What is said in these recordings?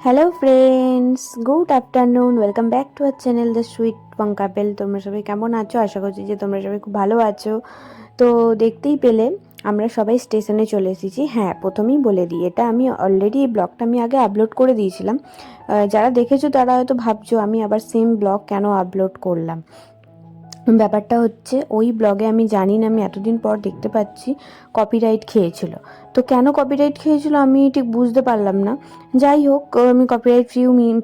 Hello friends, good afternoon. Welcome back to our channel the sweet Wang couple. তোমরা সবাই কেমন আছো? আশা করছি যে তোমরা সবাই খুব ভালো আছো। তো দেখতেই পেলে আমরা সবাই স্টেশনে চলে এসেছি। হ্যাঁ, প্রথমেই বলে দিই, এটা আমি অলরেডি এই ব্লগটা আমি আগে আপলোড করে দিয়েছিলাম। যারা দেখেছো তারা হয়তো ভাবছো আমি আবার সেম ব্লগ কেন আপলোড করলাম। ব্যাপারটা হচ্ছে, ওই ব্লগে আমি জানি না, আমি এতদিন পর দেখতে পাচ্ছি কপিরাইট খেয়েছিল। তো কেন কপিরাইট খেয়েছিল আমি ঠিক বুঝতে পারলাম না। যাই হোক, আমি কপিরাইট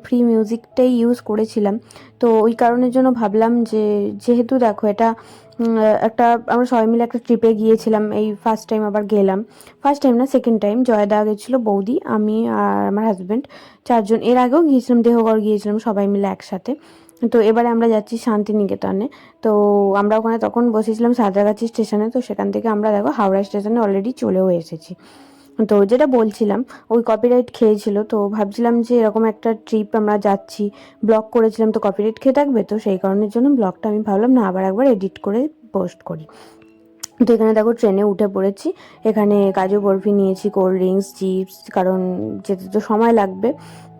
ফ্রি মিউজিকটাই ইউজ করেছিলাম। তো ওই কারণের জন্য ভাবলাম যে যেহেতু দেখো এটা একটা আমরা সবাই মিলে একটা ট্রিপে গিয়েছিলাম, এই ফার্স্ট টাইম আবার গেলাম। ফার্স্ট টাইম না, সেকেন্ড টাইম। জয়দা গেছিলো, বৌদি, আমি আর আমার হাজব্যান্ড, চারজন। এর আগেও গিয়েছিলাম, দেহগড় গিয়েছিলাম সবাই মিলে একসাথে। তো এবারে আমরা যাচ্ছি শান্তিনিকেতনে। তো আমরা ওখানে তখন বসেছিলাম সাঁতরাগাছি স্টেশনে। তো সেখান থেকে আমরা দেখো হাওড়া স্টেশনে অলরেডি চলেও এসেছি। তো যেটা বলছিলাম, ওই কপিরাইট খেয়েছিল। তো ভাবছিলাম যে এরকম একটা ট্রিপ আমরা যাচ্ছি, ব্লগ করেছিলাম, তো কপিরাইট খেয়ে থাকবে। তো সেই কারণের জন্য ব্লগটা আমি ভাবলাম না, আবার একবার এডিট করে পোস্ট করি। তো এখানে দেখো ট্রেনে উঠে পড়েছি। এখানে কাজু বরফি নিয়েছি, কোল্ড ড্রিঙ্কস, চিপস, কারণ যেতে তো সময় লাগবে।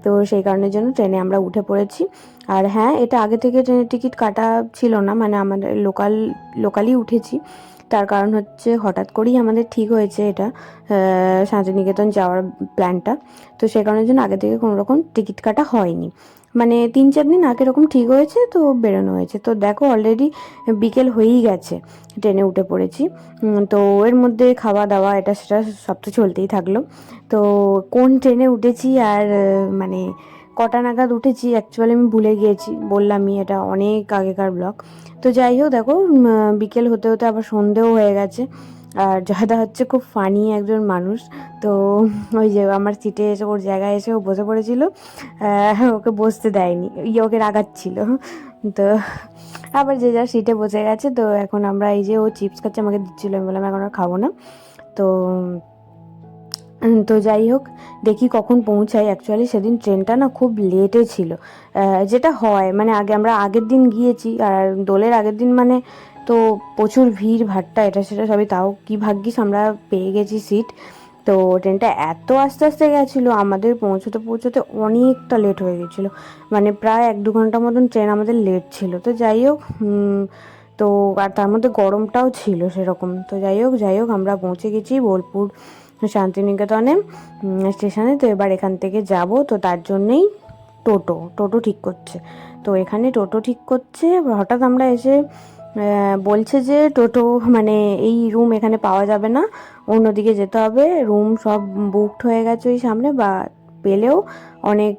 তো সেই কারণের জন্য ট্রেনে আমরা উঠে পড়েছি। আর হ্যাঁ, এটা আগে থেকে ট্রেনের টিকিট কাটা ছিল না, মানে আমাদের লোকালই উঠেছি। তার কারণ হচ্ছে হঠাৎ করেই আমাদের ঠিক হয়েছে এটা শান্তিনিকেতন যাওয়ার প্ল্যানটা। তো সেই কারণের জন্য আগে থেকে কোনো রকম টিকিট কাটা হয়নি, মানে 3-4 দিন আগে এরকম ঠিক হয়েছে, তো বেরোনো হয়েছে। তো দেখো অলরেডি বিকেল হয়েই গেছে, ট্রেনে উঠে পড়েছি। তো এর মধ্যে খাওয়া দাওয়া এটা সেটা সব তো চলতেই থাকলো। তো কোন ট্রেনে উঠেছি আর মানে কটা নাগাদ উঠেছি অ্যাকচুয়ালি আমি ভুলে গিয়েছি, বললামই এটা অনেক আগেকার ব্লগ। তো যাই হোক, দেখো বিকেল হতে হতে আবার সন্ধেও হয়ে গেছে। আর জয়দা হচ্ছে খুব ফানি একজন মানুষ। তো ওই যে আমার সিটে এসে, ওর জায়গায় এসে ও বসে পড়েছিল, ওকে বসতে দেয়নি, ওকে রাগাচ্ছিল। তো আবার যে যার সিটে বসে গেছে। তো এখন আমরা এই যে ও চিপস খাচ্ছে, আমাকে দিচ্ছিলো, আমি বললাম এখন আর খাবো না। তো তো যাই হোক, দেখি কখন পৌঁছাই। অ্যাকচুয়ালি সেদিন ট্রেনটা না খুব লেটে ছিল, যেটা হয় মানে আমরা আগের দিন গিয়েছি, আর দোলের আগের দিন মানে তো প্রচুর ভিড় ভাট্টা এটা সেটা সবই। তাও কি ভাগ্যিস আমরা পেয়ে গেছি সিট। তো ট্রেনটা এত আস্তে আস্তে গেছিলো, আমাদের পৌঁছতে পৌঁছতে অনেকটা লেট হয়ে গেছিলো, মানে প্রায় 1-2 ঘন্টার মতন ট্রেন আমাদের লেট ছিল। তো যাই হোক, তো আর তার মধ্যে গরমটাও ছিল সেরকম। তো যাই হোক আমরা পৌঁছে গেছি বোলপুর শান্তিনিকেতনে স্টেশনে। তো এবার এখান থেকে যাব, তো তার জন্যেই টোটো ঠিক করছে। তো এখানে টোটো ঠিক করছে, হঠাৎ আমরা এসে বলছে যে টোটো মানে এই রুম এখানে পাওয়া যাবে না, অন্যদিকে যেতে হবে, রুম সব বুকড হয়ে গেছে ওই সামনে, বা পেলেও অনেক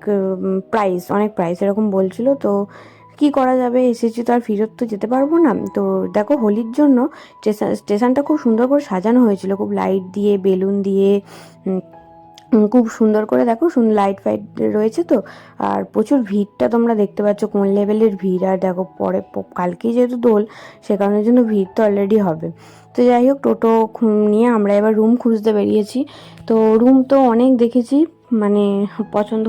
প্রাইস এরকম বলছিল। তো কি করা যাবে, এসেছি তো আর ফেরত তো যেতে পারবো না। তো দেখো হোলির জন্য স্টেশনটা খুব সুন্দর করে সাজানো হয়েছিল, খুব লাইট দিয়ে, বেলুন দিয়ে, খুব সুন্দর করে দেখো লাইট ফাইট রয়েছে। তো আর প্রচুর ভিড়টা তোমরা দেখতে পাচ্ছ, কোন লেভেলের ভিড়। আর দেখো পরে কালকেই যেহেতু দোল, সে কারণের জন্য ভিড় তো অলরেডি হবে। তো যাই হোক, টোটো নিয়ে আমরা এবার রুম খুঁজতে বেরিয়েছি। তো রুম তো অনেক দেখেছি, মানে পছন্দ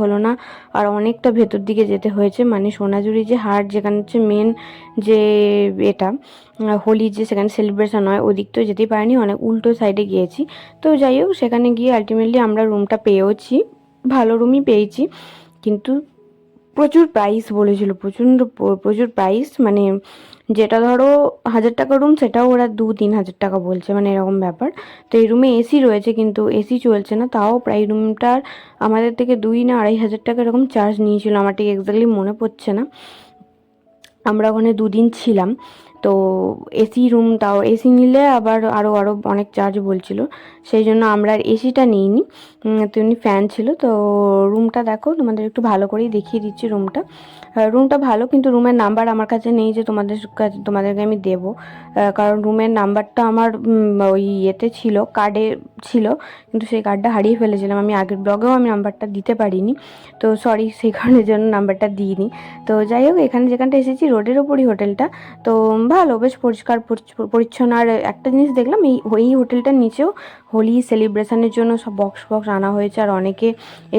হলো না। আর অনেকটা ভেতর দিকে যেতে হয়েছে, মানে সোনাঝুরি যে হাট, যেখানে হচ্ছে মেন যে এটা হোলি যে সেখানে সেলিব্রেশন হয়, ওই দিক তো যেতেই পারিনি, অনেক উল্টো সাইডে গিয়েছি। তো যাই হোক, সেখানে গিয়ে আলটিমেটলি আমরা রুমটা পেয়েওছি, ভালো রুমই পেয়েছি। কিন্তু প্রচুর প্রাইস বলেছিল, প্রচুর প্রাইস, মানে যেটা ধরো 1,000 টাকা রুম, সেটাও ওরা 2-3 হাজার টাকা বলছে, মানে এরকম ব্যাপার। তো এই রুমে এসি রয়েছে, কিন্তু এসি চলছে না, তাও প্রায় রুমটার আমাদের থেকে 2 না 2,500 টাকা এরকম চার্জ নিয়েছিল, আমার ঠিক এক্স্যাক্টলি মনে পড়ছে না। আমরা ওখানে 2 দিন ছিলাম। তো এসি রুম, তাও এসি নিলে আবার আরও অনেক চার্জ বলছিল, সেই জন্য আমরা আর এসিটা নিইনি। তেমনি ফ্যান ছিল। তো রুমটা দেখো, তোমাদের একটু ভালো করেই দেখিয়ে দিচ্ছি রুমটা ভালো, কিন্তু রুমের নাম্বার আমার কাছে নেই যে তোমাদেরকে আমি দেবো, কারণ রুমের নাম্বারটা আমার ওই ইয়েতে ছিল, কার্ডে ছিল, কিন্তু সেই কার্ডটা হারিয়ে ফেলেছিলাম আমি, আগের ব্লগেও আমি নাম্বারটা দিতে পারিনি। তো সরি, সেই কারণের জন্য নাম্বারটা দিইনি। তো যাই হোক, এখানে যেখানটা এসেছি রোডের ওপরই হোটেলটা। তো ভালো, বেশ পরিষ্কার পরিচ্ছন্ন। আর একটা জিনিস দেখলাম, এই হোটেলটার নিচেও হোলি সেলিব্রেশনের জন্য সব বক্স আনা হয়েছে, আর অনেকে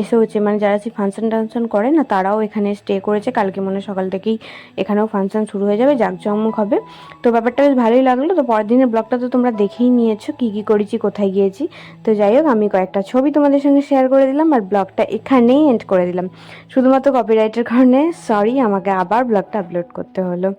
এসেওছে, মানে যারা সেই ফাংশন করে না, তারাও এখানে স্টে করেছে। কালকে মনে সকাল থেকেই এখানেও ফাংশন শুরু হয়ে যাবে, জাঁকজমক হবে। তো ব্যাপারটা বেশ ভালোই লাগলো। তো পরের দিনের ব্লগটা তো তোমরা দেখেই নিয়েছো, কী করেছি, কোথায় গিয়েছি। তো যাই হোক, আমি কয়েকটা ছবি তোমাদের সঙ্গে শেয়ার করে দিলাম আর ব্লগটা এখানেই এন্ড করে দিলাম। শুধুমাত্র কপিরাইটের কারণে সরি, আমাকে আবার ব্লগটা আপলোড করতে হলো।